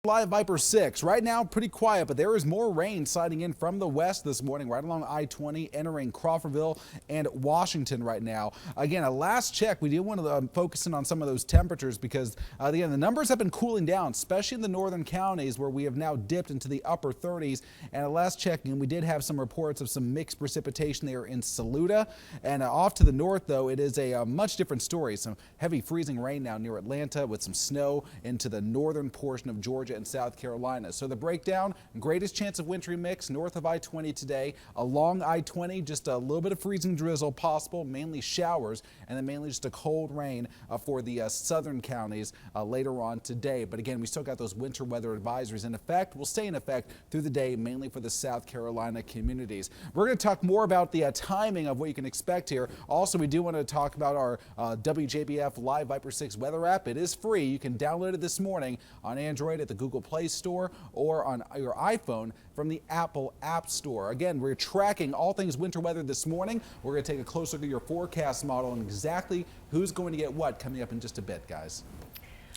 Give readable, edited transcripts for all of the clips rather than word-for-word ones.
Live Viper 6. Right now, pretty quiet, but there is more rain sliding in from the west this morning, right along I-20, entering Crawfordville and Washington right now. Again, a last check, we do want to focus in on some of those temperatures because, again, the numbers have been cooling down, especially in the northern counties where we have now dipped into the upper 30s. And at last check, we did have some reports of some mixed precipitation there in Saluda. And off to the north, though, it is a much different story. Some heavy freezing rain now near Atlanta with some snow into the northern portion of Georgia and South Carolina. So the breakdown, greatest chance of wintry mix north of I-20 today. Along I-20, just a little bit of freezing drizzle possible, mainly showers, and then mainly just a cold rain for the southern counties later on today. But again, we still got those winter weather advisories in effect. Will stay in effect through the day, mainly for the South Carolina communities. We're going to talk more about the timing of what you can expect here. Also, we do want to talk about our WJBF Live Viper 6 weather app. It is free. You can download it this morning on Android at the Google Play Store or on your iPhone from the Apple App Store. Again, we're tracking all things winter weather this morning. We're going to take a closer look at your forecast model and exactly who's going to get what coming up in just a bit, guys.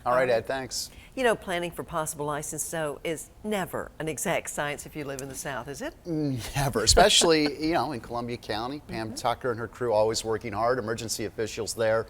All right, Ed, thanks. You know, planning for possible ice and snow is never an exact science if you live in the South, is it? Never, especially, in Columbia County. Pam Tucker and her crew always working hard. Emergency officials there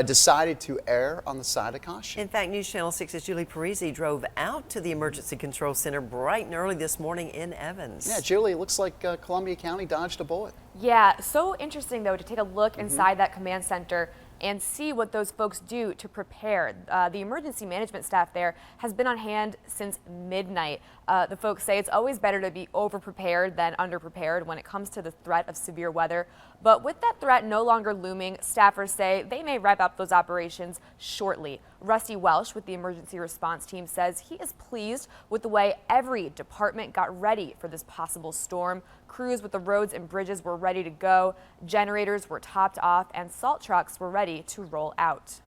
decided to err on the side of caution. In fact, News Channel 6's Julie Parisi drove out to the Emergency Control Center bright and early this morning in Evans. Yeah, Julie, it looks like Columbia County dodged a bullet. Yeah, so interesting, though, to take a look inside that command center and see what those folks do to prepare. The emergency management staff there has been on hand since midnight. The folks say it's always better to be over-prepared than under-prepared when it comes to the threat of severe weather. But with that threat no longer looming, staffers say they may wrap up those operations shortly. Rusty Welsh with the emergency response team says he is pleased with the way every department got ready for this possible storm. Crews with the roads and bridges were ready to go. Generators were topped off and salt trucks were ready to roll out.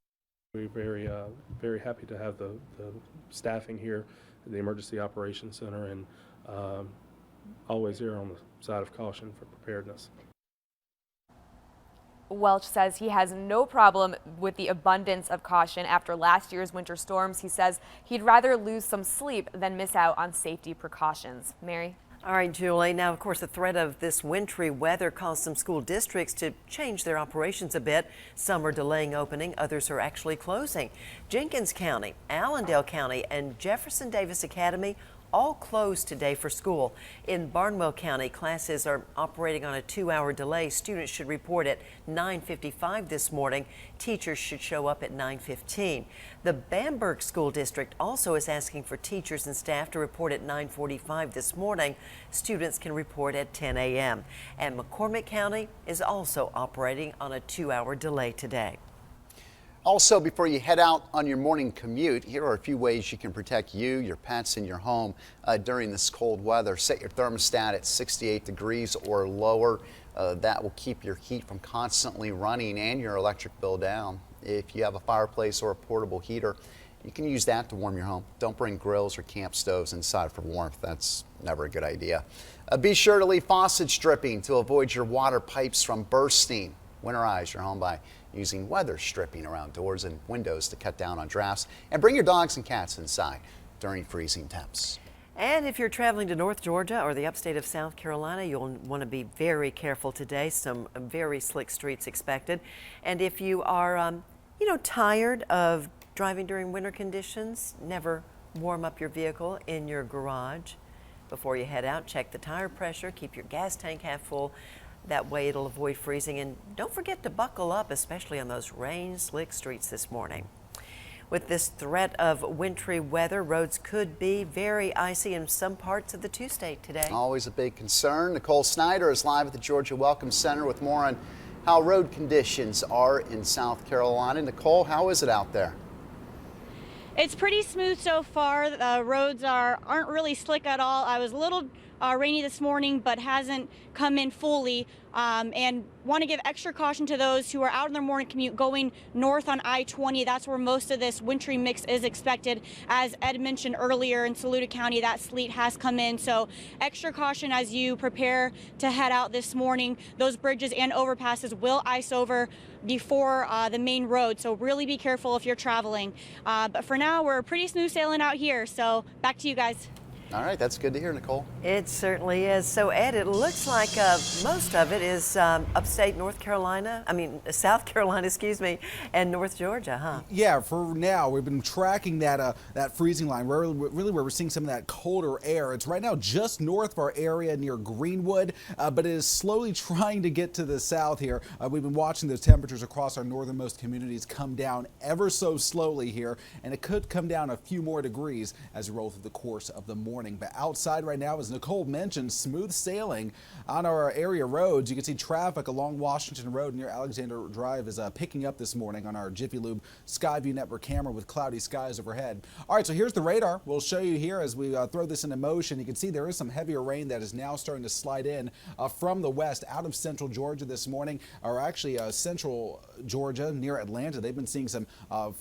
We're very happy to have the staffing here at the Emergency Operations Center and always err on the side of caution for preparedness. Welch says he has no problem with the abundance of caution after last year's winter storms. He says he'd rather lose some sleep than miss out on safety precautions. Mary? All right, Julie. Now, of course, the threat of this wintry weather caused some school districts to change their operations a bit. Some are delaying opening, others are actually closing. Jenkins County, Allendale County, and Jefferson Davis Academy all closed today for school. In Barnwell County, classes are operating on a 2-hour delay. Students should report at 9:55 this morning. Teachers should show up at 9:15. The Bamberg School District also is asking for teachers and staff to report at 9:45 this morning. Students can report at 10 a.m. And McCormick County is also operating on a 2-hour delay today. Also, before you head out on your morning commute, here are a few ways you can protect you, your pets, and your home during this cold weather. Set your thermostat at 68 degrees or lower. That will keep your heat from constantly running and your electric bill down. If you have a fireplace or a portable heater, you can use that to warm your home. Don't bring grills or camp stoves inside for warmth. That's never a good idea. Be sure to leave faucets dripping to avoid your water pipes from bursting. Winterize your home by using weather stripping around doors and windows to cut down on drafts, and bring your dogs and cats inside during freezing temps. And if you're traveling to North Georgia or the upstate of South Carolina, you'll want to be very careful today. Some very slick streets expected. And if you are, tired of driving during winter conditions, never warm up your vehicle in your garage. Before you head out, check the tire pressure, keep your gas tank half full. That way it'll avoid freezing, and don't forget to buckle up, especially on those rain-slick streets this morning. With this threat of wintry weather, roads could be very icy in some parts of the two-state today. Always a big concern. Nicole Snyder is live at the Georgia Welcome Center with more on how road conditions are in South Carolina. Nicole, how is it out there? It's pretty smooth so far. The roads aren't really slick at all. I was a little rainy this morning, but hasn't come in fully. And want to give extra caution to those who are out on their morning commute going north on I-20. That's where most of this wintry mix is expected. As Ed mentioned earlier, in Saluda County, that sleet has come in. So extra caution as you prepare to head out this morning. Those bridges and overpasses will ice over before the main road. So really be careful if you're traveling. But for now, we're pretty smooth sailing out here. So back to you guys. All right, that's good to hear, Nicole. It certainly is. So, Ed, it looks like most of it is upstate North Carolina, South Carolina, excuse me, and North Georgia, huh? Yeah, for now, we've been tracking that that freezing line, really where we're seeing some of that colder air. It's right now just north of our area near Greenwood, but it is slowly trying to get to the south here. We've been watching the temperatures across our northernmost communities come down ever so slowly here, and it could come down a few more degrees as we roll through the course of the morning. But outside right now, as Nicole mentioned, smooth sailing on our area roads. You can see traffic along Washington Road near Alexander Drive is picking up this morning on our Jiffy Lube Skyview Network camera with cloudy skies overhead. All right, so here's the radar. We'll show you here as we throw this into motion. You can see there is some heavier rain that is now starting to slide in from the west out of central Georgia this morning, or actually central Georgia near Atlanta. They've been seeing some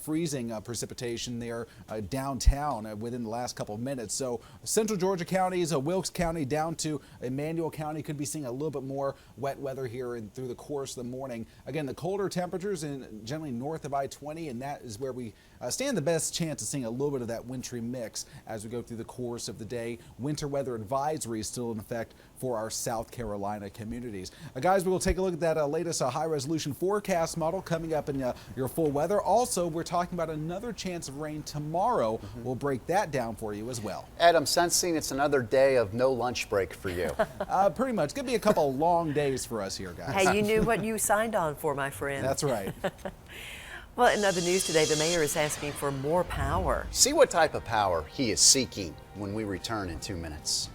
freezing precipitation there downtown within the last couple of minutes. So central Georgia counties, Wilkes County down to Emmanuel County could be seeing a little bit more wet weather here through the course of the morning. Again, the colder temperatures generally north of I-20, and that is where we stand the best chance of seeing a little bit of that wintry mix as we go through the course of the day. Winter weather advisory is still in effect for our South Carolina communities. Guys, we will take a look at that latest high-resolution forecast model coming up in your full weather. Also, we're talking about another chance of rain tomorrow. We'll break that down for you as well. Ed, I'm sensing it's another day of no lunch break for you. Pretty much. It's going to be a couple long days for us here, guys. Hey, you knew what you signed on for, my friend. That's right. Well, in other news today, the mayor is asking for more power. See what type of power he is seeking when we return in 2 minutes.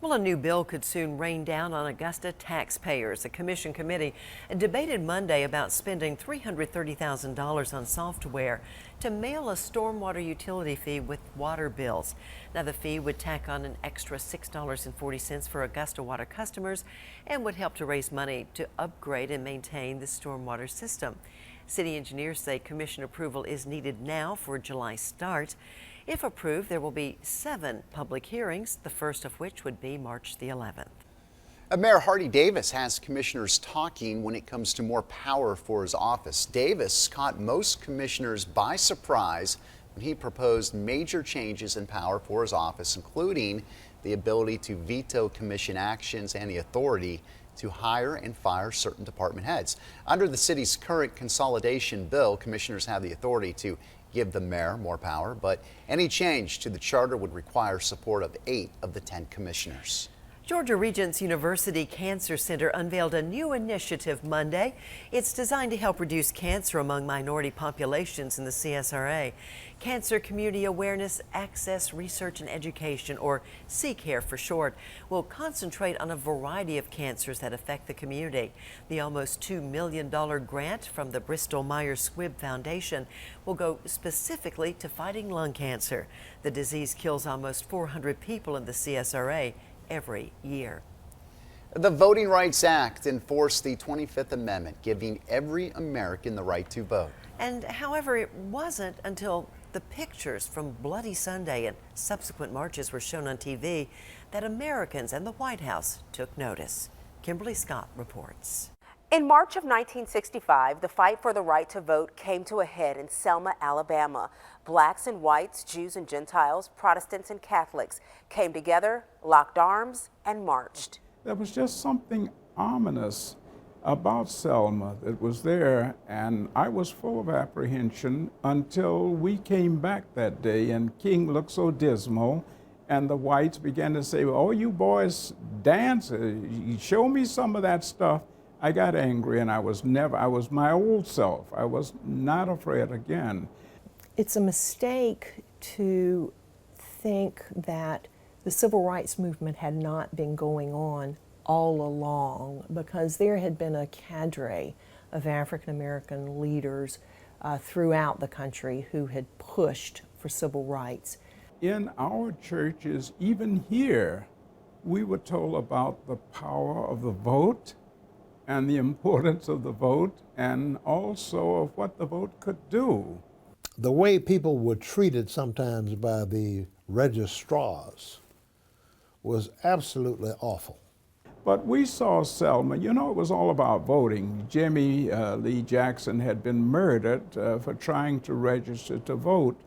Well, a new bill could soon rain down on Augusta taxpayers. A commission committee debated Monday about spending $330,000 on software to mail a stormwater utility fee with water bills. Now, the fee would tack on an extra $6.40 for Augusta Water customers and would help to raise money to upgrade and maintain the stormwater system. City engineers say commission approval is needed now for a July start. If approved, there will be 7 public hearings, the first of which would be March the 11th. Mayor Hardy Davis has commissioners talking when it comes to more power for his office. Davis caught most commissioners by surprise when he proposed major changes in power for his office, including the ability to veto commission actions and the authority to hire and fire certain department heads. Under the city's current consolidation bill, commissioners have the authority to give the mayor more power, but any change to the charter would require support of 8 of the 10 commissioners. Georgia Regents University Cancer Center unveiled a new initiative Monday. It's designed to help reduce cancer among minority populations in the CSRA. Cancer Community Awareness, Access, Research and Education, or CCARE for short, will concentrate on a variety of cancers that affect the community. The almost $2 million grant from the Bristol Myers Squibb Foundation will go specifically to fighting lung cancer. The disease kills almost 400 people in the CSRA every year. The Voting Rights Act enforced the 25th Amendment, giving every American the right to vote. And however, it wasn't until the pictures from Bloody Sunday and subsequent marches were shown on TV that Americans and the White House took notice. Kimberly Scott reports. In March of 1965, the fight for the right to vote came to a head in Selma, Alabama. Blacks and whites, Jews and Gentiles, Protestants and Catholics came together, locked arms, and marched. There was just something ominous about Selma that was there, and I was full of apprehension until we came back that day and King looked so dismal, and the whites began to say, "Oh, you boys dance, show me some of that stuff." I got angry, and I was my old self. I was not afraid again. It's a mistake to think that the civil rights movement had not been going on all along, because there had been a cadre of African American leaders throughout the country who had pushed for civil rights. In our churches, even here, we were told about the power of the vote and the importance of the vote, and also of what the vote could do. The way people were treated sometimes by the registrars was absolutely awful. But we saw Selma, you know, it was all about voting. Jimmy Lee Jackson had been murdered for trying to register to vote.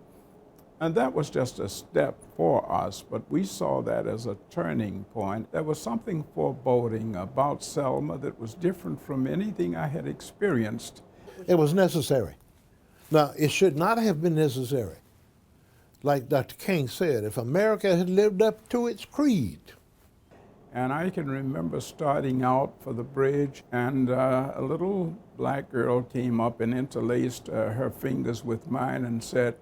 And that was just a step for us, but we saw that as a turning point. There was something foreboding about Selma that was different from anything I had experienced. It was necessary. Now, it should not have been necessary. Like Dr. King said, if America had lived up to its creed. And I can remember starting out for the bridge, and a little black girl came up and interlaced her fingers with mine and said,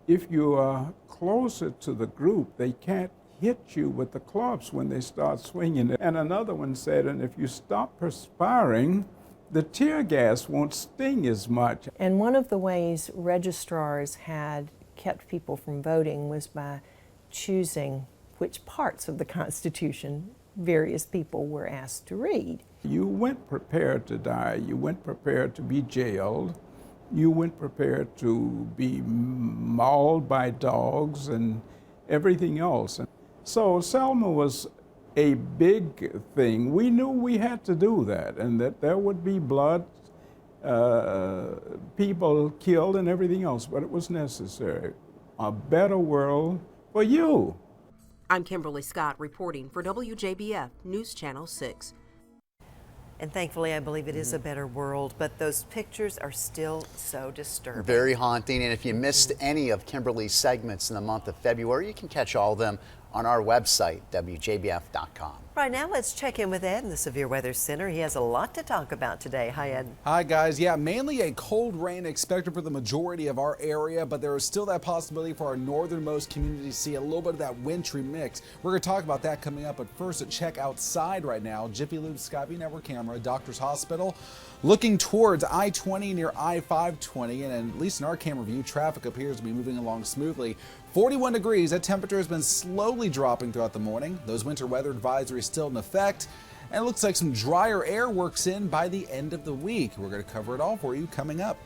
"If you are closer to the group, they can't hit you with the clubs when they start swinging." And another one said, "And if you stop perspiring, the tear gas won't sting as much." And one of the ways registrars had kept people from voting was by choosing which parts of the Constitution various people were asked to read. You went prepared to die. You went prepared to be jailed. You went prepared to be mauled by dogs and everything else. So Selma was a big thing. We knew we had to do that, and that there would be blood, people killed and everything else, but it was necessary. A better world for you. I'm Kimberly Scott reporting for WJBF News Channel 6. And thankfully, I believe it is a better world, but those pictures are still so disturbing. Very haunting, and if you missed any of Kimberly's segments in the month of February, you can catch all of them on our website, WJBF.com. Right now, let's check in with Ed in the Severe Weather Center. He has a lot to talk about today. Hi, Ed. Hi, guys. Yeah, mainly a cold rain expected for the majority of our area, but there is still that possibility for our northernmost community to see a little bit of that wintry mix. We're going to talk about that coming up, but first, a check outside right now. Jiffy Lube Skyview Network camera, Doctors Hospital, looking towards I-20 near I-520, and at least in our camera view, traffic appears to be moving along smoothly. 41 degrees. That temperature has been slowly dropping throughout the morning. Those winter weather advisories still in effect. And it looks like some drier air works in by the end of the week. We're going to cover it all for you coming up.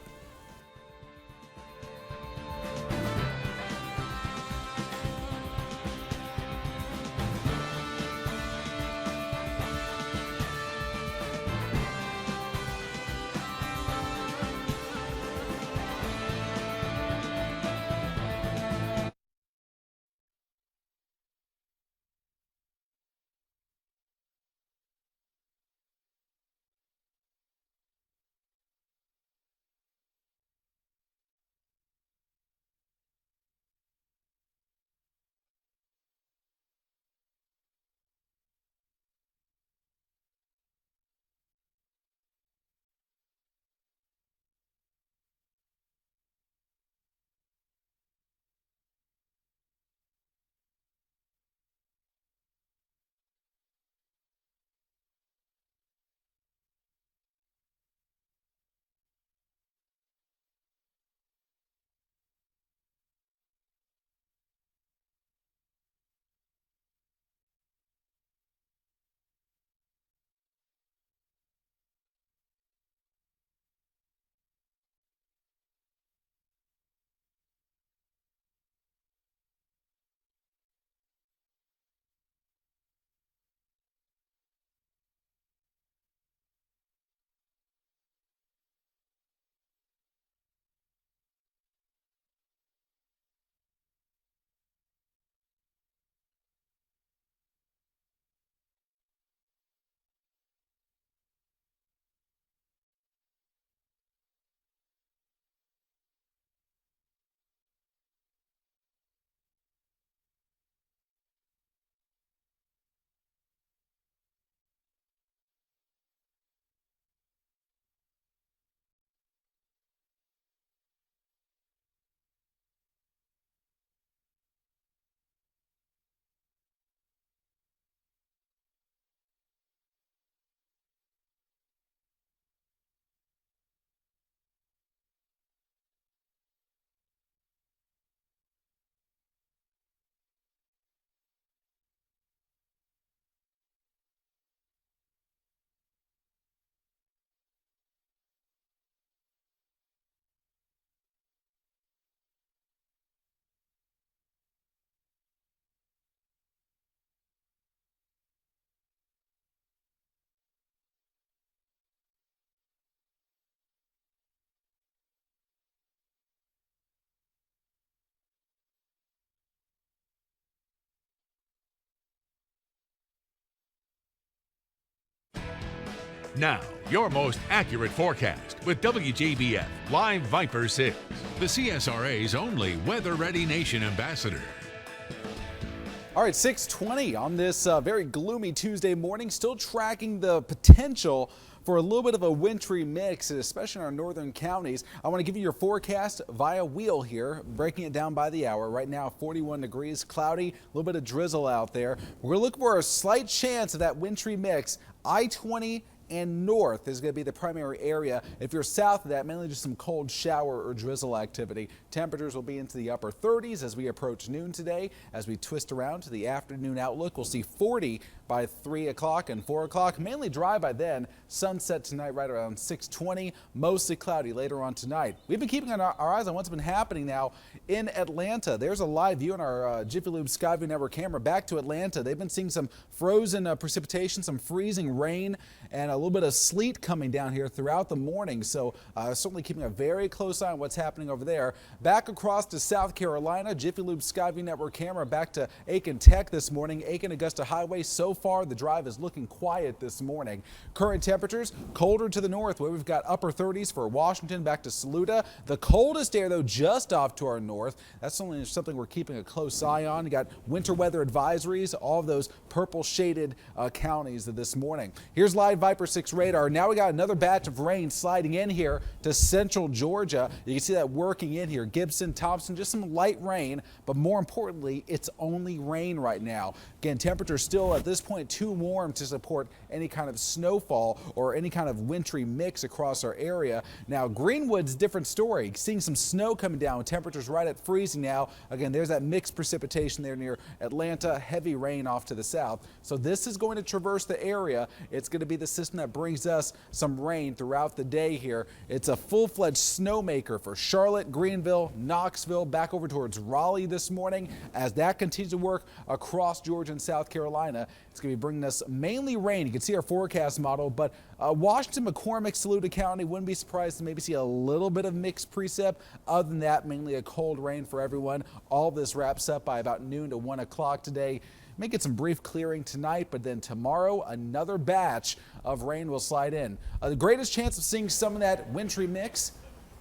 Now, your most accurate forecast with WJBF Live Viper 6, the CSRA's only weather-ready nation ambassador. All right, 6:20 on this very gloomy Tuesday morning, still tracking the potential for a little bit of a wintry mix, especially in our northern counties. I want to give you your forecast via wheel here, breaking it down by the hour. Right now, 41 degrees, cloudy, a little bit of drizzle out there. We're going to look for a slight chance of that wintry mix. I-20 and north is going to be the primary area. If you're south of that, mainly just some cold shower or drizzle activity. Temperatures will be into the upper 30s as we approach noon today. As we twist around to the afternoon outlook, we'll see 40 by 3 o'clock and 4 o'clock. Mainly dry by then. Sunset tonight right around 6:20. Mostly cloudy later on tonight. We've been keeping our eyes on what's been happening now in Atlanta. There's a live view on our Jiffy Lube Skyview Network camera back to Atlanta. They've been seeing some frozen precipitation, some freezing rain, and a little bit of sleet coming down here throughout the morning. So certainly keeping a very close eye on what's happening over there. Back across to South Carolina, Jiffy Lube Skyview Network camera back to Aiken Tech this morning. Aiken Augusta Highway so far, the drive is looking quiet this morning. Current temperatures colder to the north, where we've got upper 30s for Washington back to Saluda. The coldest air, though, just off to our north. That's only something we're keeping a close eye on. You got winter weather advisories, all of those purple shaded counties this morning. Here's live Viper 6 radar. Now we got another batch of rain sliding in here to central Georgia. You can see that working in here. Gibson, Thompson, just some light rain, but more importantly, it's only rain right now. Again, temperatures still at this point too warm to support any kind of snowfall or any kind of wintry mix across our area. Now, Greenwood's a different story. Seeing some snow coming down, temperatures right at freezing now. Again, there's that mixed precipitation there near Atlanta, heavy rain off to the south. So this is going to traverse the area. It's going to be the system that brings us some rain throughout the day here. It's a full-fledged snowmaker for Charlotte, Greenville, Knoxville, back over towards Raleigh this morning. As that continues to work across Georgia and South Carolina, it's going to be bringing us mainly rain. You can see our forecast model, but Washington, McCormick, Saluda County, wouldn't be surprised to maybe see a little bit of mixed precip. Other than that, mainly a cold rain for everyone. All this wraps up by about noon to 1 o'clock today. May get some brief clearing tonight, but then tomorrow another batch of rain will slide in. The greatest chance of seeing some of that wintry mix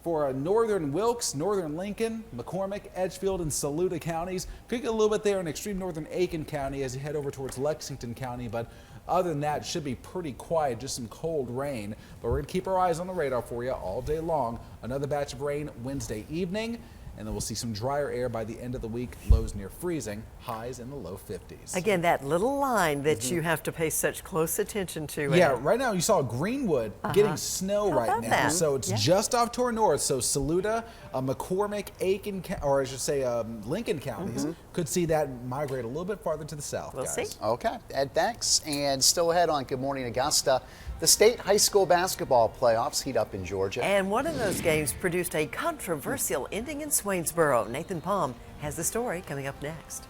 for northern Wilkes, northern Lincoln, McCormick, Edgefield, and Saluda counties. Could get a little bit there in extreme northern Aiken County as you head over towards Lexington County, but other than that, it should be pretty quiet, just some cold rain. But we're going to keep our eyes on the radar for you all day long. Another batch of rain Wednesday evening, and then we'll see some drier air by the end of the week. Lows near freezing, highs in the low 50s. Again, that little line that you have to pay such close attention to. Yeah, right now you saw Greenwood getting snow right now. that? So it's just off to our north. So Saluda, McCormick, Aiken, or I should say Lincoln counties could see that migrate a little bit farther to the south, We'll guys. see. Okay, Ed, thanks. And still ahead on Good Morning Augusta, the state high school basketball playoffs heat up in Georgia. And one of those games produced a controversial ending in Swainsboro. Nathan Palm has the story coming up next.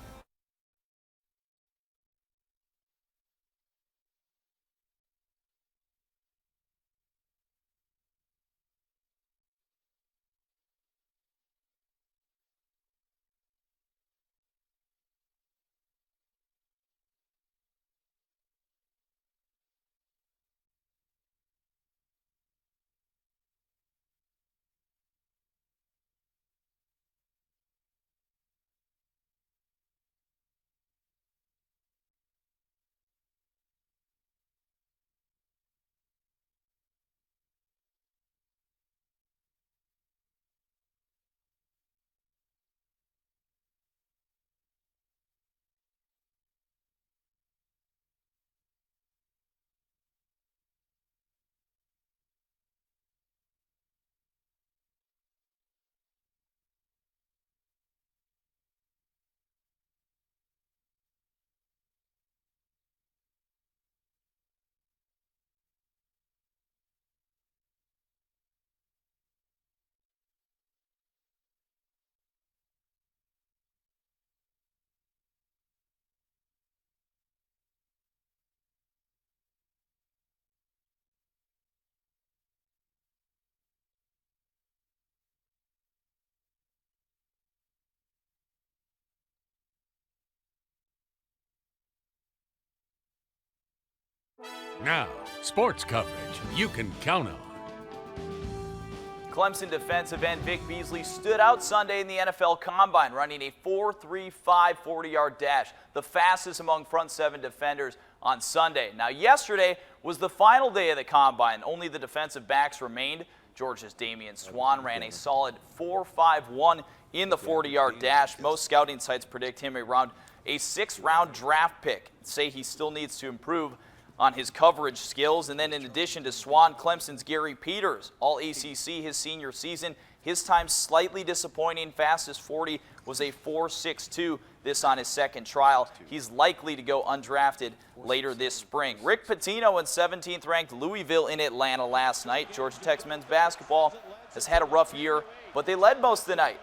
Now, sports coverage you can count on. Clemson defensive end Vic Beasley stood out Sunday in the NFL Combine, running a 4.35 40-yard dash, the fastest among front seven defenders on Sunday. Now, yesterday was the final day of the Combine. Only the defensive backs remained. Georgia's Damian Swan ran a solid 4.51 in the 40-yard dash. Most scouting sites predict him around a 6th-round draft pick. Say he still needs to improve on his coverage skills. And then in addition to Swan, Clemson's Gary Peters, all ACC his senior season. His time slightly disappointing. Fastest 40 was a 4.62, this on his second trial. He's likely to go undrafted later this spring. Rick Pitino and 17th ranked Louisville in Atlanta last night. Georgia Tech's men's basketball has had a rough year, but they led most of the night.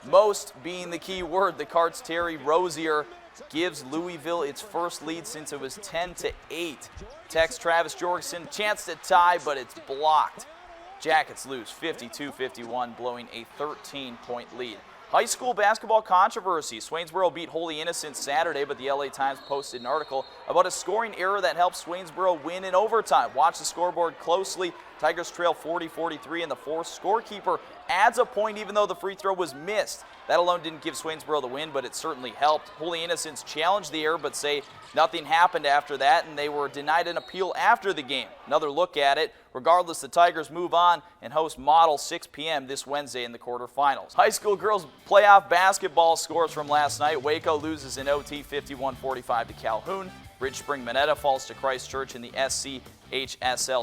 Most being the key word. The Cards' Terry Rozier gives Louisville its first lead since it was 10-8. Tech's Travis Jorgensen chance to tie, but it's blocked. Jackets lose 52-51, blowing a 13-point lead. High school basketball controversy. Swainsboro beat Holy Innocents Saturday, but the LA Times posted an article about a scoring error that helped Swainsboro win in overtime. Watch the scoreboard closely. Tigers trail 40-43 in the fourth. Scorekeeper adds a point even though the free throw was missed. That alone didn't give Swainsboro the win, but it certainly helped. Holy Innocents challenged the error but say nothing happened after that, and they were denied an appeal after the game. Another look at it. Regardless, the Tigers move on and host Model 6 p.m. this Wednesday in the quarterfinals. High school girls playoff basketball scores from last night. Waco loses in OT 51-45 to Calhoun. Ridge Spring Minetta falls to Christ Church in the SCHSL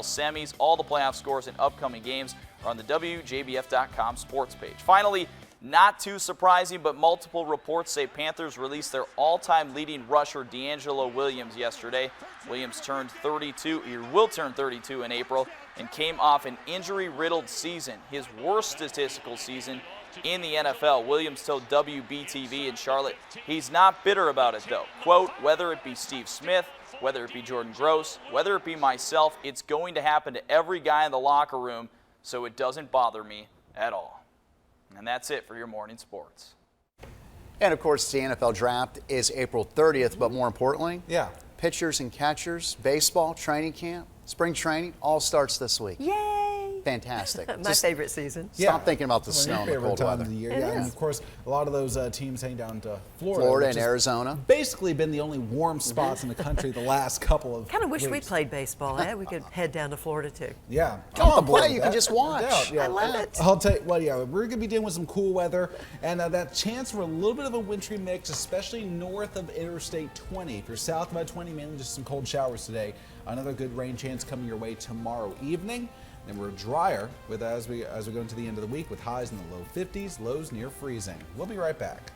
semis. All the playoff scores and upcoming games are on the WJBF.com sports page. Finally, not too surprising, but multiple reports say Panthers released their all-time leading rusher D'Angelo Williams yesterday. Williams will turn 32 in April and came off an injury-riddled season, his worst statistical season in the NFL. Williams told WBTV in Charlotte he's not bitter about it, though. Quote, whether it be Steve Smith, whether it be Jordan Gross, whether it be myself, it's going to happen to every guy in the locker room, so it doesn't bother me at all. And that's it for your morning sports. And of course, the NFL draft is April 30th, but more importantly, Yeah. pitchers and catchers, baseball, training camp, spring training, all starts this week. Yay! Fantastic. My Just favorite season. stop thinking about the One of snow your and the favorite cold times weather. of the year. It Yeah, and is. of course, a lot of those teams heading down to Florida. Florida which and has Arizona. Basically been the only warm spots in the country the last couple of Kind of wish we weeks. played baseball. We could head down to Florida too. Yeah. Don't have I'm to bored play, with you can that. just No watch. doubt, yeah. I love it. I'll tell you what, yeah, we're going to be dealing with some cool weather and that chance for a little bit of a wintry mix, especially north of Interstate 20. If you're south of I-20, mainly just some cold showers today. Another good rain chance coming your way tomorrow evening. Then we're drier with as we go into the end of the week with highs in the low 50s, lows near freezing. We'll be right back.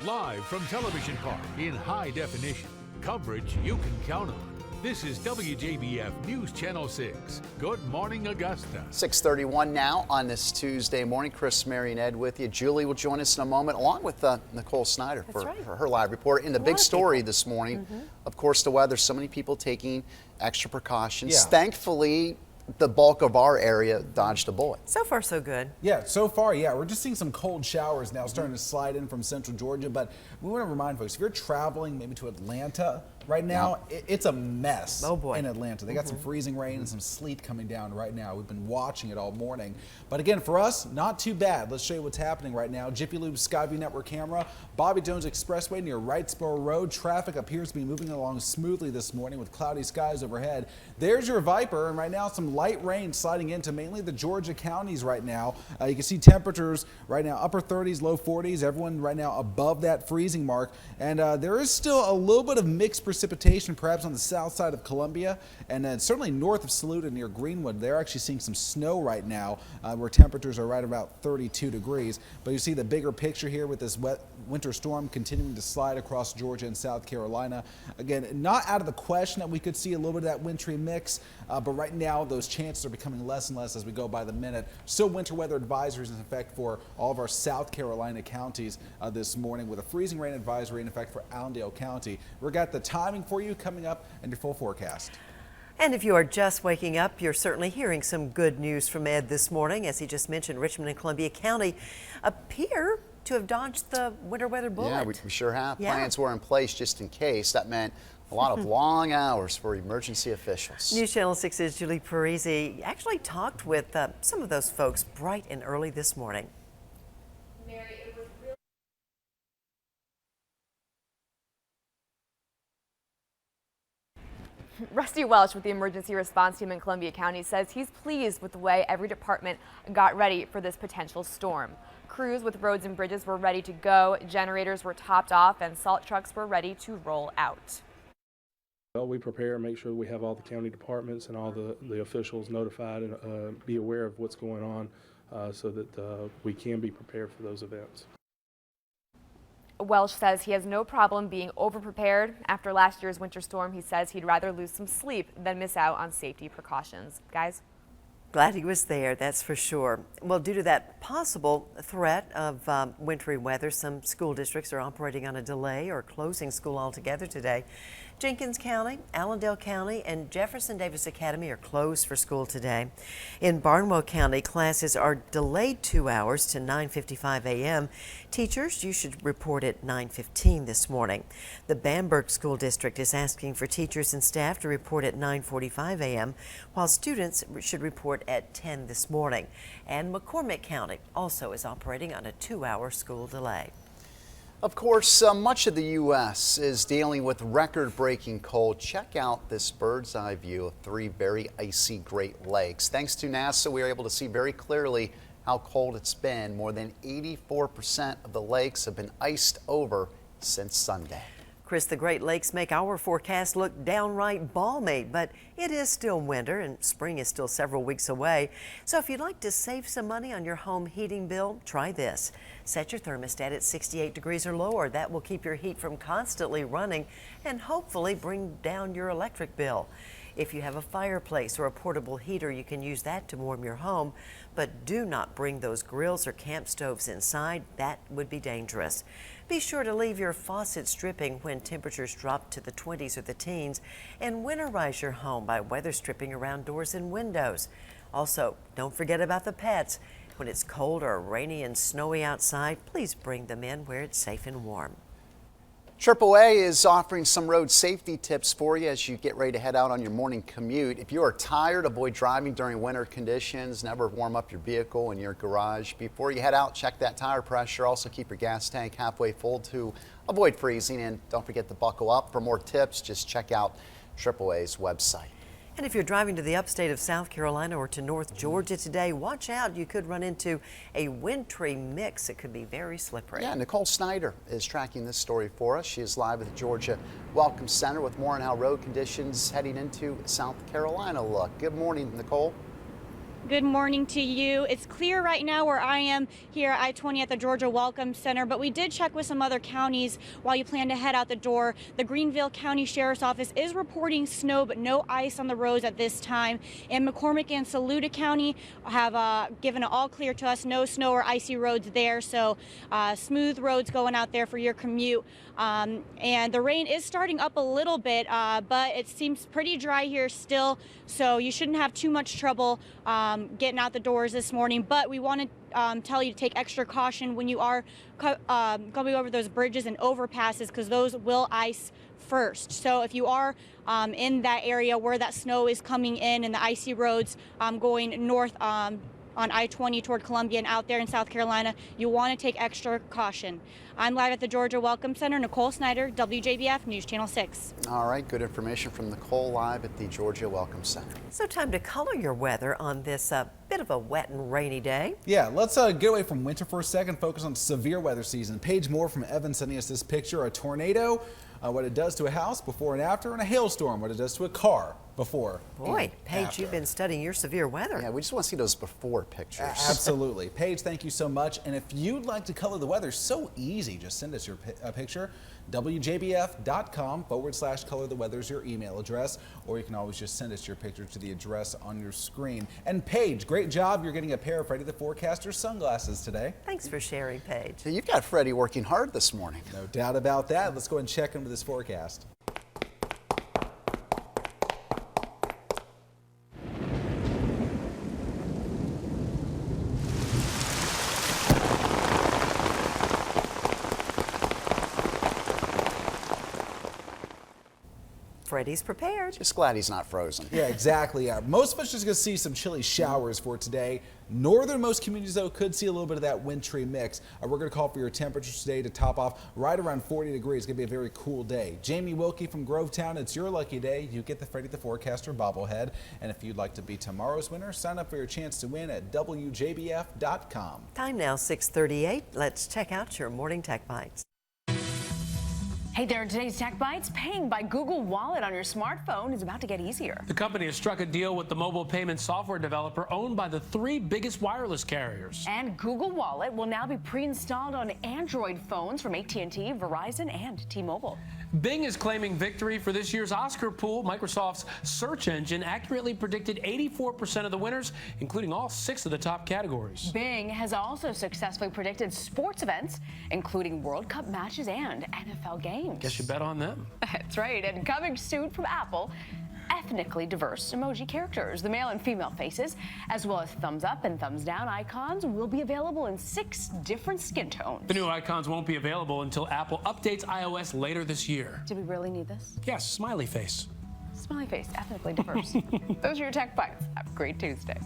live from Television Park in high definition. Coverage you can count on. This is WJBF News Channel 6. Good morning, Augusta. 6:31 now on this Tuesday morning. Chris, Mary, and Ed with you. Julie will join us in a moment, along with Nicole Snyder for her live report. And the big story this morning, of course, the weather. So many people taking extra precautions. Yeah. Thankfully, the bulk of our area dodged a bullet. So far, so good. Yeah, so far, yeah. We're just seeing some cold showers now starting to slide in from central Georgia. But we want to remind folks, if you're traveling maybe to Atlanta right now, it's a mess in Atlanta. They got some freezing rain and some sleet coming down right now. We've been watching it all morning. But again, for us, not too bad. Let's show you what's happening right now. Jiffy Lube Skyview Network camera, Bobby Jones Expressway near Wrightsboro Road. Traffic appears to be moving along smoothly this morning with cloudy skies overhead. There's your Viper, and right now some light rain sliding into mainly the Georgia counties right now. You can see temperatures right now upper 30s, low 40s. Everyone right now above that freezing mark. And there is still a little bit of mixed precipitation perhaps on the south side of Columbia, and then certainly north of Saluda near Greenwood. They're actually seeing some snow right now where temperatures are right about 32 degrees. But you see the bigger picture here with this wet winter storm continuing to slide across Georgia and South Carolina. Again, not out of the question that we could see a little bit of that wintry mix, but right now those chances are becoming less and less as we go by the minute. Still winter weather advisories in effect for all of our South Carolina counties this morning, with a freezing rain advisory in effect for Allendale County. We've got the timing for you coming up and your full forecast. And if you are just waking up, you're certainly hearing some good news from Ed this morning. As he just mentioned, Richmond and Columbia County appear to have dodged the winter weather bullet. Yeah, we sure have. Yeah. Plans were in place just in case. That meant a lot of long hours for emergency officials. News Channel 6's Julie Parisi actually talked with some of those folks bright and early this morning. Rusty Welch with the emergency response team in Columbia County says he's pleased with the way every department got ready for this potential storm. Crews with roads and bridges were ready to go, generators were topped off, and salt trucks were ready to roll out. Well, we prepare and make sure we have all the county departments and all the officials notified and be aware of what's going on so that we can be prepared for those events. Welch says he has no problem being over-prepared. After last year's winter storm, he says he'd rather lose some sleep than miss out on safety precautions. Guys? Glad he was there, that's for sure. Well, due to that possible threat of wintry weather, some school districts are operating on a delay or closing school altogether today. Jenkins County, Allendale County, and Jefferson Davis Academy are closed for school today. In Barnwell County, classes are delayed 2 hours to 9:55 a.m. Teachers, you should report at 9:15 this morning. The Bamberg School District is asking for teachers and staff to report at 9:45 a.m., while students should report at 10 this morning. And McCormick County also is operating on a 2-hour school delay. Of course, much of the U.S. is dealing with record-breaking cold. Check out this bird's eye view of 3 very icy Great Lakes. Thanks to NASA, we are able to see very clearly how cold it's been. More than 84% of the lakes have been iced over since Sunday. Chris, the Great Lakes make our forecast look downright balmy, but it is still winter and spring is still several weeks away. So if you'd like to save some money on your home heating bill, try this. Set your thermostat at 68 degrees or lower. That will keep your heat from constantly running and hopefully bring down your electric bill. If you have a fireplace or a portable heater, you can use that to warm your home, but do not bring those grills or camp stoves inside. That would be dangerous. Be sure to leave your faucets dripping when temperatures drop to the 20s or the teens, and winterize your home by weather stripping around doors and windows. Also, don't forget about the pets. When it's cold or rainy and snowy outside, please bring them in where it's safe and warm. AAA is offering some road safety tips for you as you get ready to head out on your morning commute. If you are tired, avoid driving during winter conditions. Never warm up your vehicle in your garage. Before you head out, check that tire pressure. Also keep your gas tank halfway full to avoid freezing. And don't forget to buckle up. For more tips, just check out AAA's website. And if you're driving to the upstate of South Carolina or to North Georgia today, watch out. You could run into a wintry mix. It could be very slippery. Yeah, Nicole Snyder is tracking this story for us. She is live at the Georgia Welcome Center with more on how road conditions heading into South Carolina look. Good morning, Nicole. Good morning to you. It's clear right now where I am here at I-20 at the Georgia Welcome Center, but we did check with some other counties while you plan to head out the door. The Greenville County Sheriff's Office is reporting snow, but no ice on the roads at this time. And McCormick and Saluda County have given an all clear to us, no snow or icy roads there, so smooth roads going out there for your commute. And the rain is starting up a little bit, but it seems pretty dry here still, so you shouldn't have too much trouble getting out the doors this morning. But we want to tell you to take extra caution when you are going over those bridges and overpasses, because those will ice first. So if you are in that area where that snow is coming in and the icy roads going north on I-20 toward Columbia and out there in South Carolina, you want to take extra caution. I'm live at the Georgia Welcome Center. Nicole Snyder, WJBF News Channel 6. All right, good information from Nicole live at the Georgia Welcome Center. So time to color your weather on this bit of a wet and rainy day. Yeah, let's get away from winter for a second, focus on severe weather season. Paige Moore from Evan sending us this picture, a tornado, what it does to a house before and after, and a hailstorm, what it does to a car before. Boy, Paige, after. you've been studying your severe weather. Yeah, we just want to see those before pictures. Absolutely. Paige, thank you so much. And if you'd like to color the weather, so easy. Just send us your picture. WJBF.com/color the weather is your email address, or you can always just send us your picture to the address on your screen. And Paige, great job. You're getting a pair of Freddie the Forecaster sunglasses today. Thanks for sharing, Paige. So you've got Freddie working hard this morning. No doubt about that. Let's go and check in with this forecast. Freddie's prepared. Just glad he's not frozen. Yeah, exactly. Yeah. Most of us just going to see some chilly showers for today. Northernmost communities, though, could see a little bit of that wintry mix. We're going to call for your temperatures today to top off right around 40 degrees. It's going to be a very cool day. Jamie Wilkie from Grovetown, it's your lucky day. You get the Freddie the Forecaster bobblehead. And if you'd like to be tomorrow's winner, sign up for your chance to win at WJBF.com. Time now, 6:38. Let's check out your morning Tech Bites. Hey there, today's Tech Bites. Paying by Google Wallet on your smartphone is about to get easier. The company has struck a deal with the mobile payment software developer owned by the 3 biggest wireless carriers. And Google Wallet will now be pre-installed on Android phones from AT&T, Verizon, and T-Mobile. Bing is claiming victory for this year's Oscar pool. Microsoft's search engine accurately predicted 84% of the winners, including all 6 of the top categories. Bing has also successfully predicted sports events, including World Cup matches and NFL games. Guess you bet on them. That's right. And coming soon from Apple, ethnically diverse emoji characters. The male and female faces, as well as thumbs up and thumbs down icons, will be available in 6 different skin tones. The new icons won't be available until Apple updates iOS later this year. Do we really need this? Yes, smiley face. Smiley face, ethnically diverse. Those are your Tech Bites. Have a great Tuesday.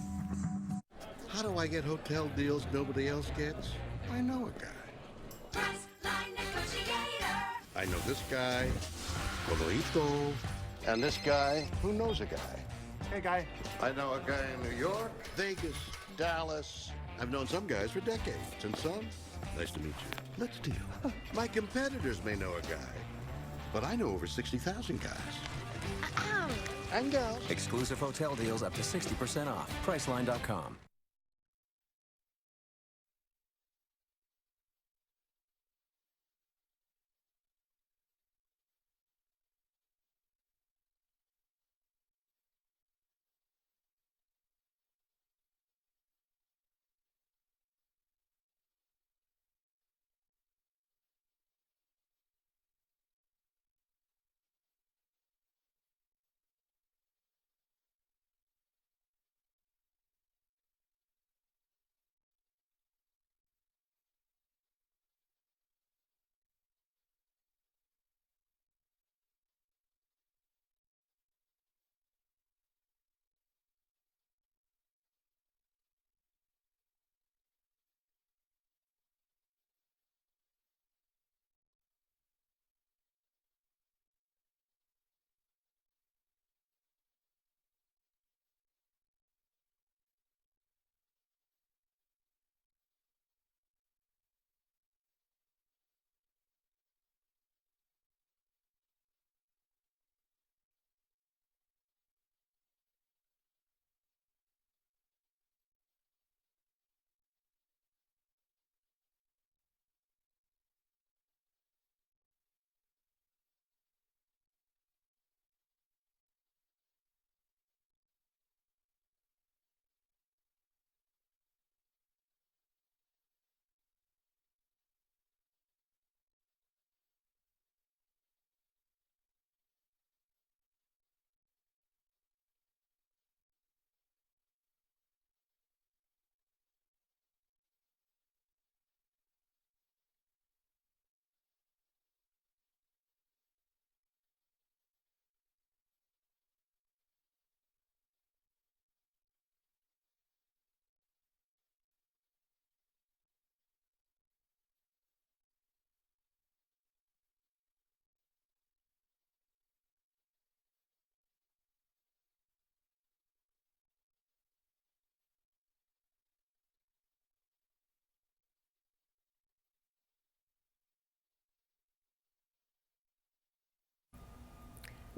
How do I get hotel deals nobody else gets? I know a guy. Priceline Negotiator. I know this guy, Colorito, and this guy who knows a guy. Hey, guy. I know a guy in New York, Vegas, Dallas. I've known some guys for decades, and some, nice to meet you. Let's deal. My competitors may know a guy, but I know over 60,000 guys. And gals. Exclusive hotel deals up to 60% off. Priceline.com.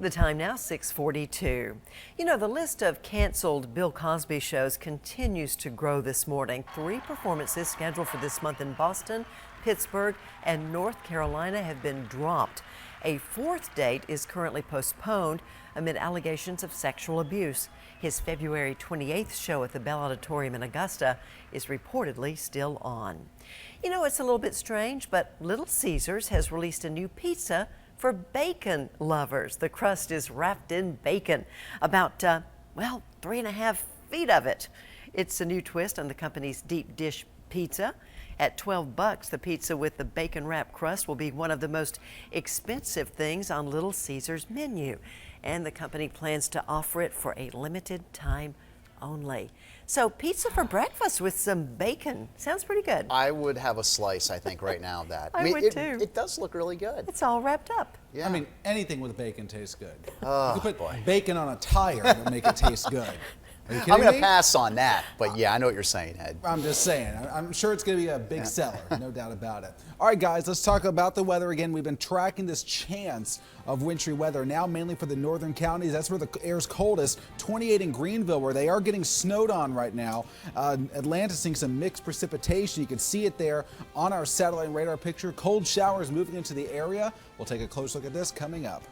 The time now, 6:42. You know, the list of canceled Bill Cosby shows continues to grow this morning. 3 performances scheduled for this month in Boston, Pittsburgh, and North Carolina have been dropped. A 4th date is currently postponed amid allegations of sexual abuse. His February 28th show at the Bell Auditorium in Augusta is reportedly still on. You know, it's a little bit strange, but Little Caesars has released a new pizza for bacon lovers. The crust is wrapped in bacon, about, 3.5 feet of it. It's a new twist on the company's deep dish pizza. At $12, the pizza with the bacon wrap crust will be one of the most expensive things on Little Caesars menu. And the company plans to offer it for a limited time only. So pizza for breakfast with some bacon. Sounds pretty good. I would have a slice, I think, right now of that. I would too. It does look really good. It's all wrapped up. Yeah. I mean, anything with bacon tastes good. Oh, you could put boy. bacon on a tire and make it taste good. Are you kidding I'm going me? to pass on that, but yeah, I know what you're saying, Ed. I'm just saying. I'm sure it's going to be a big seller, no doubt about it. All right, guys, let's talk about the weather again. We've been tracking this chance of wintry weather now mainly for the northern counties. That's where the air's coldest. 28 in Greenville, where they are getting snowed on right now. Atlanta seeing some mixed precipitation. You can see it there on our satellite and radar picture. Cold showers moving into the area. We'll take a close look at this coming up.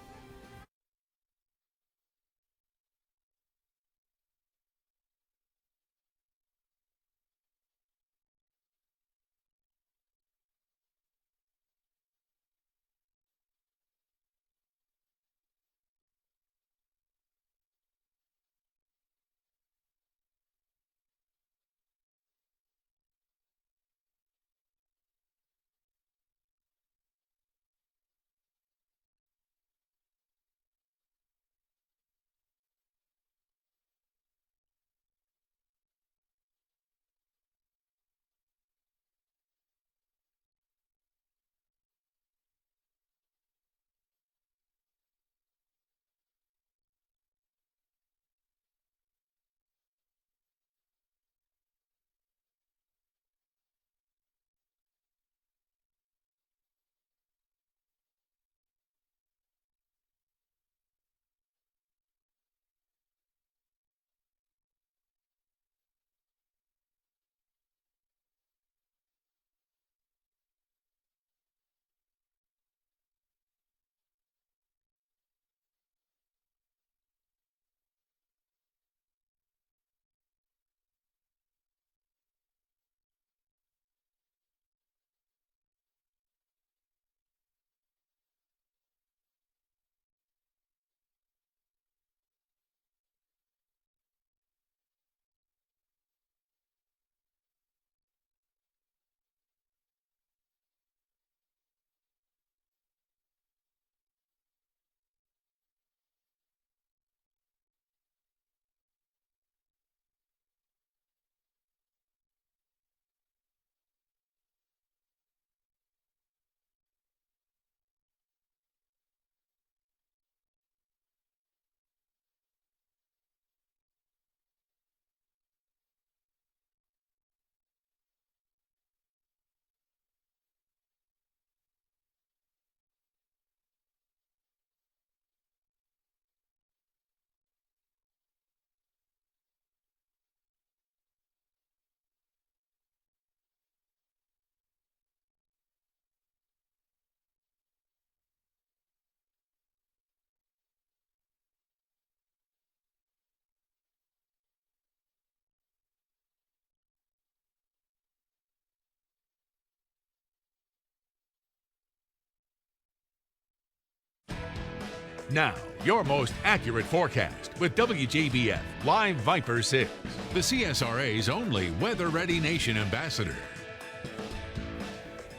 Now, your most accurate forecast with WJBF Live Viper 6, the CSRA's only weather-ready nation ambassador.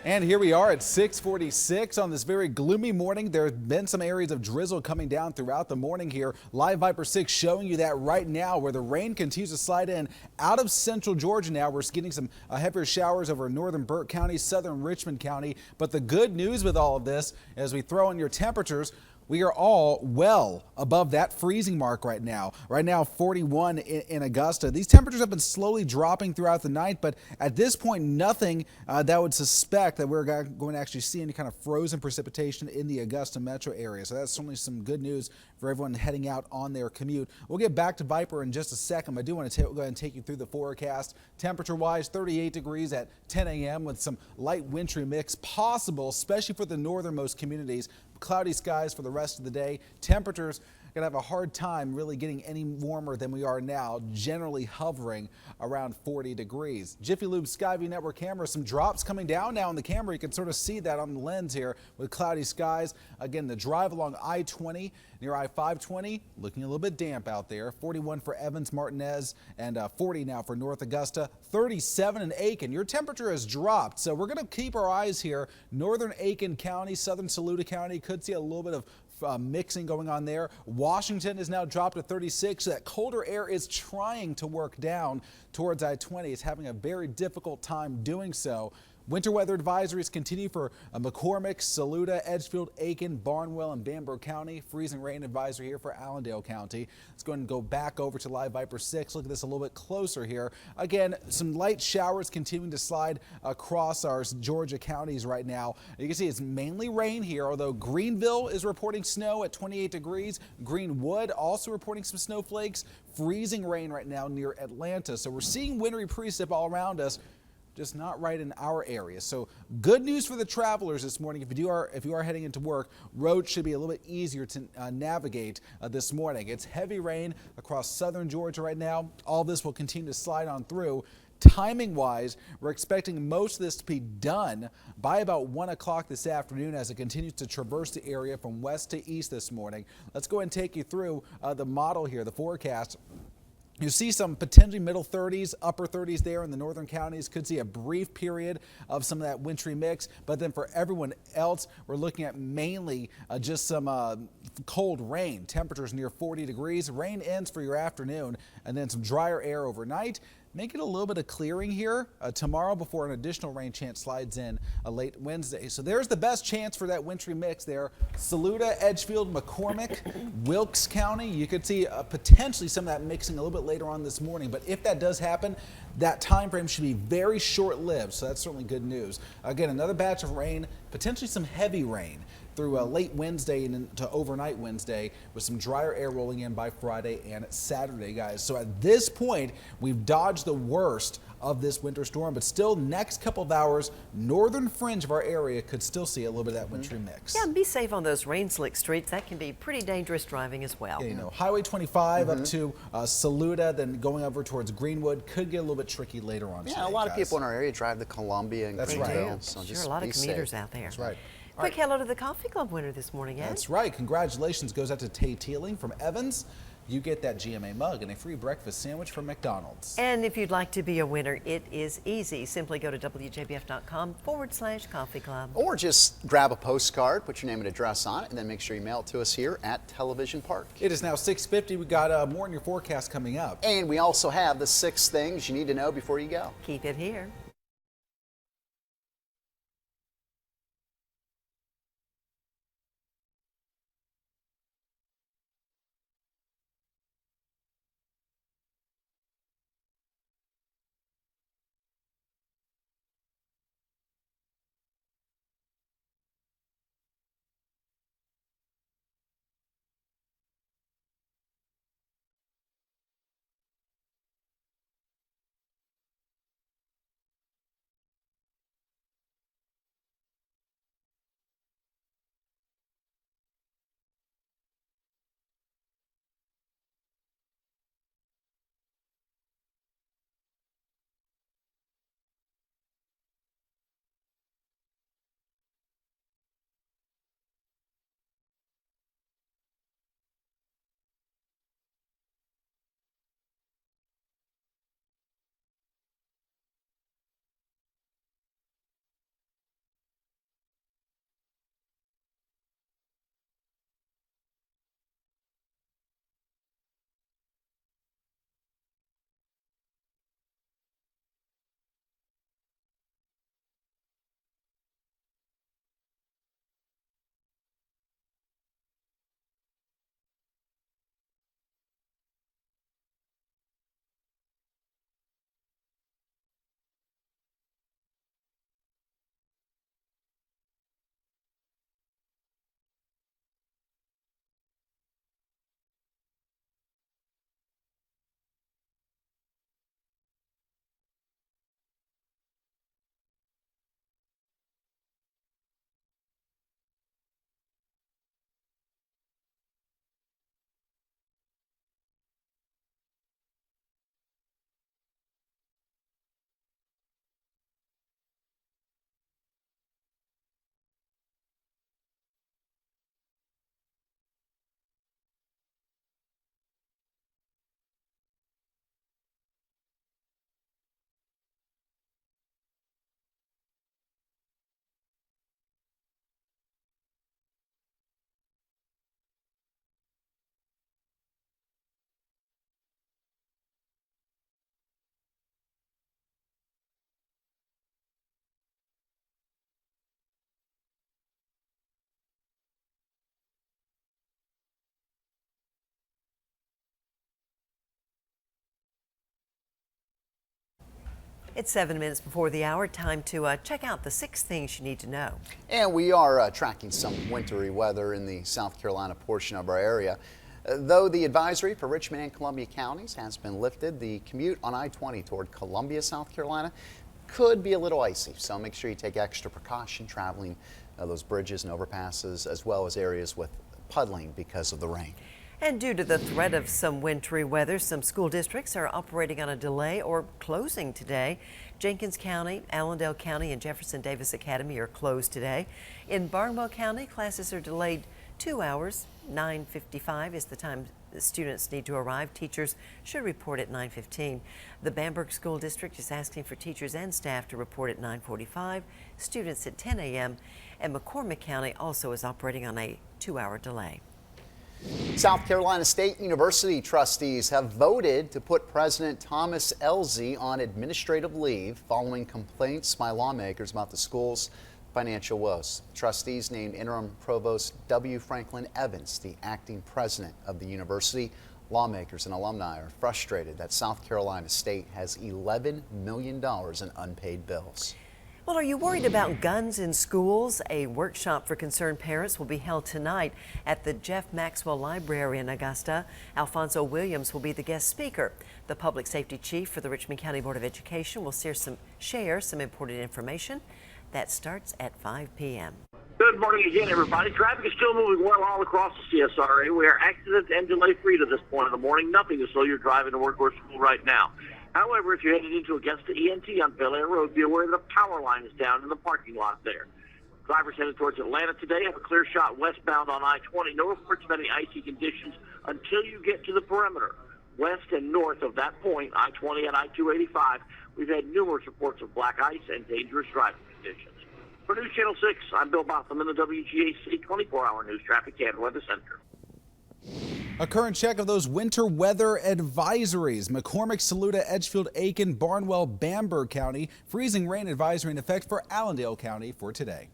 And here we are at 6:46 on this very gloomy morning. There have been some areas of drizzle coming down throughout the morning here. Live Viper 6 showing you that right now, where the rain continues to slide in out of central Georgia now. We're getting some heavier showers over northern Burke County, southern Richmond County. But the good news with all of this, as we throw in your temperatures, we are all well above that freezing mark right now. Right now, 41 in Augusta. These temperatures have been slowly dropping throughout the night, but at this point, nothing that would suspect that we're going to actually see any kind of frozen precipitation in the Augusta metro area. So that's certainly some good news for everyone heading out on their commute. We'll get back to Viper in just a second, but I do want to go ahead and take you through the forecast. Temperature-wise, 38 degrees at 10 a.m. with some light wintry mix possible, especially for the northernmost communities. Cloudy skies for the rest of the day. Temperatures going to have a hard time really getting any warmer than we are now, generally hovering around 40 degrees. Jiffy Lube Skyview Network camera, some drops coming down now on the camera. You can sort of see that on the lens here with cloudy skies. Again, the drive along I-20 near I-520 looking a little bit damp out there. 41 for Evans, Martinez, and 40 now for North Augusta. 37 in Aiken. Your temperature has dropped, so we're going to keep our eyes here. Northern Aiken County, southern Saluda County could see a little bit of mixing going on there. Washington is now dropped to 36. That colder air is trying to work down towards I-20. It's having a very difficult time doing so. Winter weather advisories continue for McCormick, Saluda, Edgefield, Aiken, Barnwell, and Bamberg County. Freezing rain advisory here for Allendale County. Let's go ahead and go back over to Live Viper 6. Look at this a little bit closer here. Again, some light showers continuing to slide across our Georgia counties right now. You can see it's mainly rain here, although Greenville is reporting snow at 28 degrees. Greenwood also reporting some snowflakes. Freezing rain right now near Atlanta. So we're seeing wintry precip all around us, just not right in our area. So good news for the travelers this morning. If you are heading into work, roads should be a little bit easier to navigate this morning. It's heavy rain across southern Georgia right now. All this will continue to slide on through. Timing wise, we're expecting most of this to be done by about 1 o'clock this afternoon as it continues to traverse the area from west to east this morning. Let's go ahead and take you through the model here, the forecast. You see some potentially middle 30s, upper 30s there in the northern counties. Could see a brief period of some of that wintry mix, but then for everyone else, we're looking at mainly just some cold rain. Temperatures near 40 degrees. Rain ends for your afternoon, and then some drier air overnight. Make it a little bit of clearing here tomorrow before an additional rain chance slides in late Wednesday. So there's the best chance for that wintry mix there. Saluda, Edgefield, McCormick, Wilkes County. You could see potentially some of that mixing a little bit later on this morning. But if that does happen, that time frame should be very short-lived. So that's certainly good news. Again, another batch of rain, potentially some heavy rain through late Wednesday and into overnight Wednesday with some drier air rolling in by Friday and Saturday, guys. So at this point, we've dodged the worst of this winter storm, but still next couple of hours, northern fringe of our area could still see a little bit of that wintry mix. Yeah, and be safe on those rain-slick streets. That can be pretty dangerous driving as well. Yeah, you know, Highway 25 up to Saluda, then going over towards Greenwood could get a little bit tricky later on. Yeah, today, a lot of guys. people in our area drive to Columbia and That's Greenville. right. So Sure, just a lot of be commuters safe. out there. That's right. Quick hello to the Coffee Club winner this morning, Ed. That's right. Congratulations goes out to Tay Teeling from Evans. You get that GMA mug and a free breakfast sandwich from McDonald's. And if you'd like to be a winner, it is easy. Simply go to WJBF.com/Coffee Club. Or just grab a postcard, put your name and address on it, and then make sure you mail it to us here at Television Park. It is now 6:50. We got more in your forecast coming up. And we also have the 6 things you need to know before you go. Keep it here. It's 7 minutes before the hour. Time to check out the 6 things you need to know. And we are tracking some wintry weather in the South Carolina portion of our area. Though the advisory for Richmond and Columbia counties has been lifted, the commute on I-20 toward Columbia, South Carolina could be a little icy. So make sure you take extra precaution traveling those bridges and overpasses, as well as areas with puddling because of the rain. And due to the threat of some wintry weather, some school districts are operating on a delay or closing today. Jenkins County, Allendale County, and Jefferson Davis Academy are closed today. In Barnwell County, classes are delayed 2 hours. 9:55 is the time the students need to arrive. Teachers should report at 9:15. The Bamberg School District is asking for teachers and staff to report at 9:45, students at 10 a.m., and McCormick County also is operating on a 2-hour delay. South Carolina State University trustees have voted to put President Thomas Elzey on administrative leave following complaints by lawmakers about the school's financial woes. Trustees named interim provost W. Franklin Evans the acting president of the university. Lawmakers and alumni are frustrated that South Carolina State has $11 million in unpaid bills. Well, are you worried about guns in schools? A workshop for concerned parents will be held tonight at the Jeff Maxwell Library in Augusta. Alfonso Williams will be the guest speaker. The public safety chief for the Richmond County Board of Education will share some important information. That starts at 5 p.m. Good morning again, everybody. Traffic is still moving well all across the CSRA. We are accident and delay free to this point in the morning. Nothing to slow your driving to work or school right now. However, if you're headed into Augusta ENT on Bel Air Road, be aware the power line is down in the parking lot there. Drivers headed towards Atlanta today have a clear shot westbound on I-20. No reports of any icy conditions until you get to the perimeter. West and north of that point, I-20 and I-285, we've had numerous reports of black ice and dangerous driving conditions. For News Channel 6, I'm Bill Botham in the WGAC 24-hour News Traffic and Weather Center. A current check of those winter weather advisories. McCormick, Saluda, Edgefield, Aiken, Barnwell, Bamberg County. Freezing rain advisory in effect for Allendale County for today.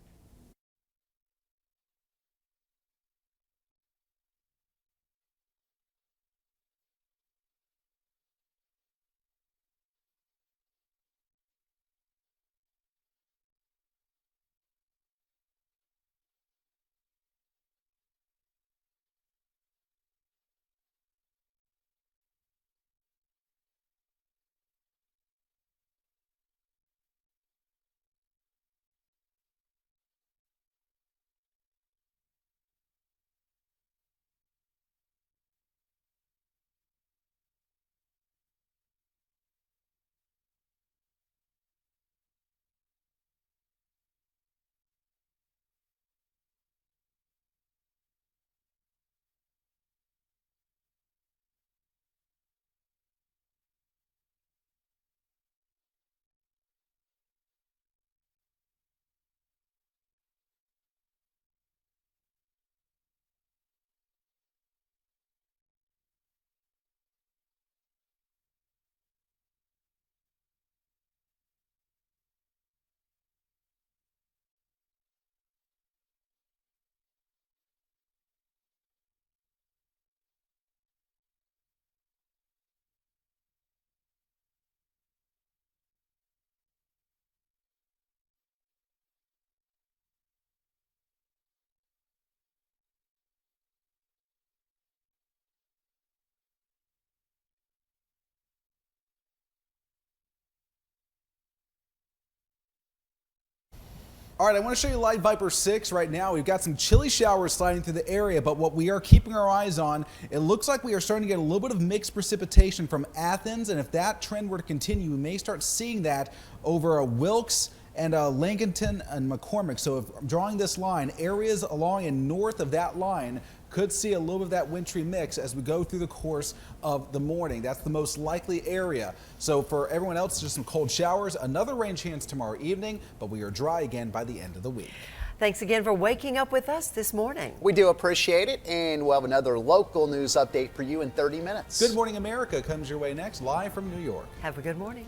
All right, I want to show you Light Viper 6 right now. We've got some chilly showers sliding through the area, but what we are keeping our eyes on, it looks like we are starting to get a little bit of mixed precipitation from Athens, and if that trend were to continue, we may start seeing that over Wilkes and Lincolnton and McCormick. So if I'm drawing this line, areas along and north of that line could see a little bit of that wintry mix as we go through the course of the morning. That's the most likely area. So for everyone else, just some cold showers, another rain chance tomorrow evening, but we are dry again by the end of the week. Thanks again for waking up with us this morning. We do appreciate it, and we'll have another local news update for you in 30 minutes. Good Morning America comes your way next, live from New York. Have a good morning.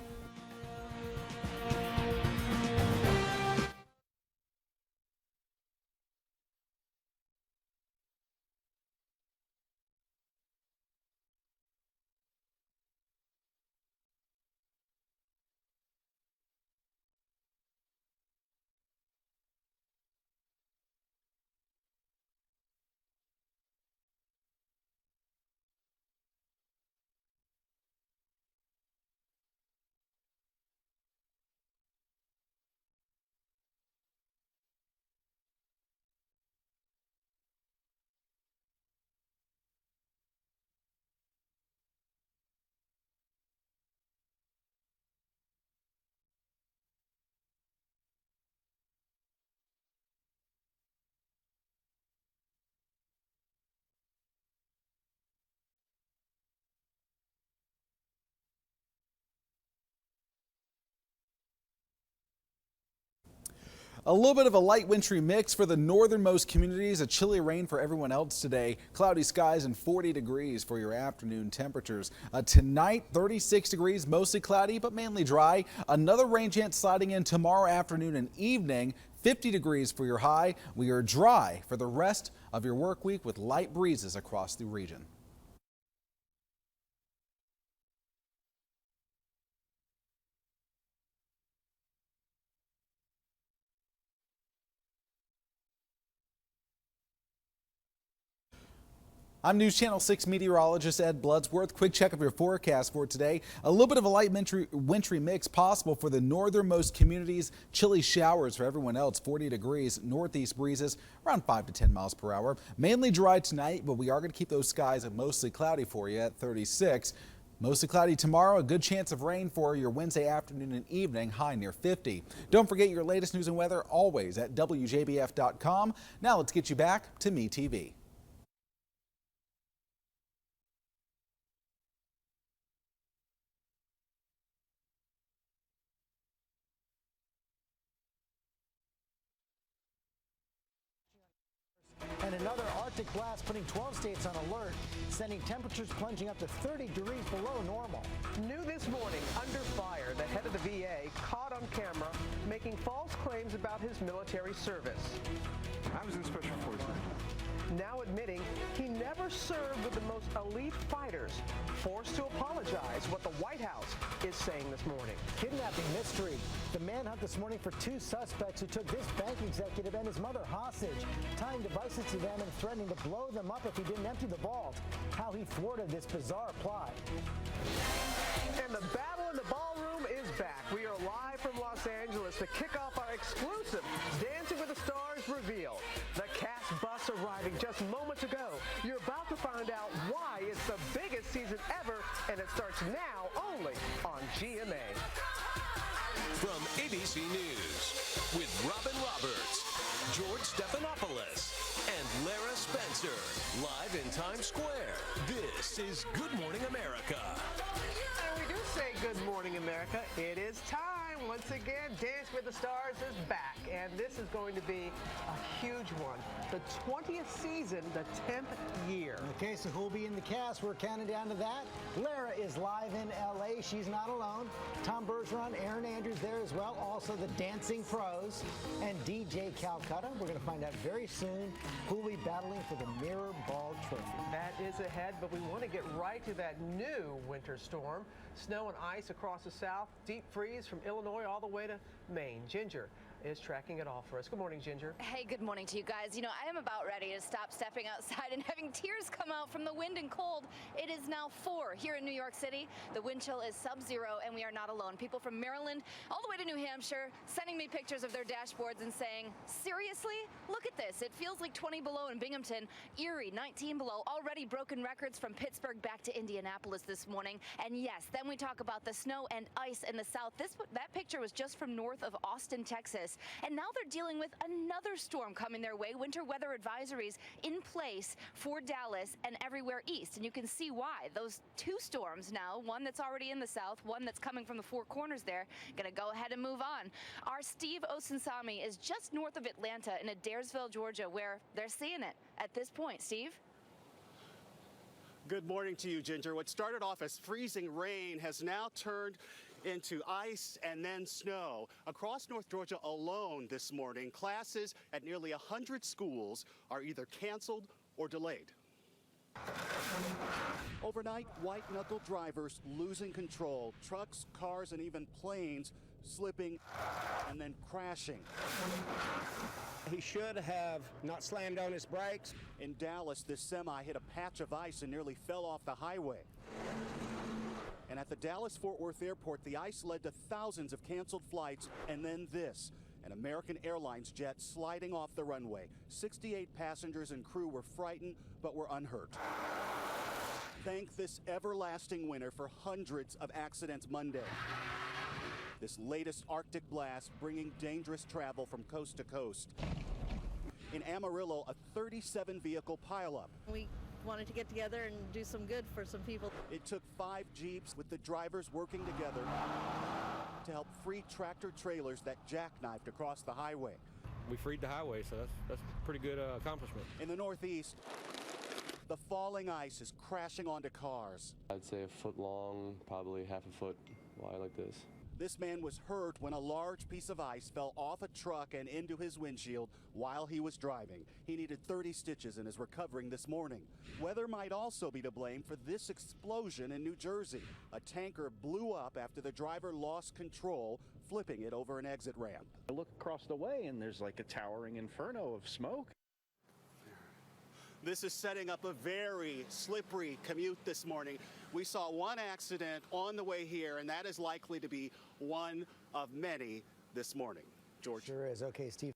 A little bit of a light wintry mix for the northernmost communities, a chilly rain for everyone else today. Cloudy skies and 40 degrees for your afternoon temperatures. Tonight, 36 degrees, mostly cloudy but mainly dry. Another rain chance sliding in tomorrow afternoon and evening. 50 degrees for your high. We are dry for the rest of your work week with light breezes across the region. I'm News Channel 6 meteorologist Ed Bloodsworth. Quick check of your forecast for today. A little bit of a light wintry mix possible for the northernmost communities. Chilly showers for everyone else. 40 degrees. Northeast breezes around 5 to 10 miles per hour. Mainly dry tonight, but we are going to keep those skies mostly cloudy for you at 36. Mostly cloudy tomorrow. A good chance of rain for your Wednesday afternoon and evening. High near 50. Don't forget your latest news and weather always at WJBF.com. Now let's get you back to MeTV. And another Arctic blast putting 12 states on alert, sending temperatures plunging up to 30 degrees below normal. New this morning, under fire, the head of the VA caught on camera making false claims about his military service. I was in Special Forces. Now admitting he never served with the most elite fighters, forced to apologize, what the White House is saying this morning. Kidnapping mystery. The manhunt this morning for two suspects who took this bank executive and his mother hostage, tying devices to them and threatening to blow them up if he didn't empty the vault. How he thwarted this bizarre plot. And the battle in the ballroom is back. We are live from Los Angeles to kick off our exclusive Dancing with the Stars reveal. The cast bus arriving just moments ago. You're about to find out why it's the biggest season ever, and it starts now only on GMA. From ABC News, with Robin Roberts, George Stephanopoulos, and Lara Spencer, live in Times Square. This is Good Morning America. And we do say Good Morning America. It is time. Once again, Dance with the Stars is back, and this is going to be a huge one. The 20th season, the 10th year. Okay, so who'll be in the cast? We're counting down to that. Lara is live in LA. She's not alone. Tom Bergeron, Aaron Andrews there as well. Also the Dancing Pros and DJ Calcutta. We're going to find out very soon who will be battling for the Mirror Ball Trophy. That is ahead, but we want to get right to that new winter storm. Snow and ice across the south, deep freeze from Illinois all the way to Maine. Ginger is tracking it all for us. Good morning, Ginger. Hey, good morning to you guys. You know, I am about ready to stop stepping outside and having tears come out from the wind and cold. It is now 4 here in New York City. The wind chill is sub-zero, and we are not alone. People from Maryland all the way to New Hampshire sending me pictures of their dashboards and saying, seriously? Look at this. It feels like 20 below in Binghamton. Erie, 19 below. Already broken records from Pittsburgh back to Indianapolis this morning. And yes, then we talk about the snow and ice in the south. That picture was just from north of Austin, Texas. And now they're dealing with another storm coming their way. Winter weather advisories in place for Dallas and everywhere east. And you can see why. Those two storms now, one that's already in the south, one that's coming from the Four Corners there, going to go ahead and move on. Our Steve Osunsami is just north of Atlanta in Adairsville, Georgia, where they're seeing it at this point. Steve? Good morning to you, Ginger. What started off as freezing rain has now turned into ice and then snow. Across North Georgia alone this morning, classes at nearly 100 schools are either canceled or delayed. Overnight, white-knuckle drivers losing control. Trucks, cars, and even planes slipping and then crashing. He should have not slammed on his brakes. In Dallas, this semi hit a patch of ice and nearly fell off the highway. And at the Dallas-Fort Worth airport, the ice led to thousands of canceled flights, and then this, an American Airlines jet sliding off the runway. 68 passengers and crew were frightened, but were unhurt. Thank this everlasting winter for hundreds of accidents Monday. This latest Arctic blast bringing dangerous travel from coast to coast. In Amarillo, a 37-vehicle pileup. We wanted to get together and do some good for some people. It took 5 Jeeps with the drivers working together to help free tractor trailers that jackknifed across the highway. we freed the highway, so that's a pretty good accomplishment. In the Northeast, the falling ice is crashing onto cars. I'd say a foot long, probably half a foot wide like this. This man was hurt when a large piece of ice fell off a truck and into his windshield while he was driving. He needed 30 stitches and is recovering this morning. Weather might also be to blame for this explosion in New Jersey. A tanker blew up after the driver lost control, flipping it over an exit ramp. I look across the way and there's like a towering inferno of smoke. This is setting up a very slippery commute this morning. We saw one accident on the way here, and that is likely to be one of many this morning. George. Sure is. Okay, Steve.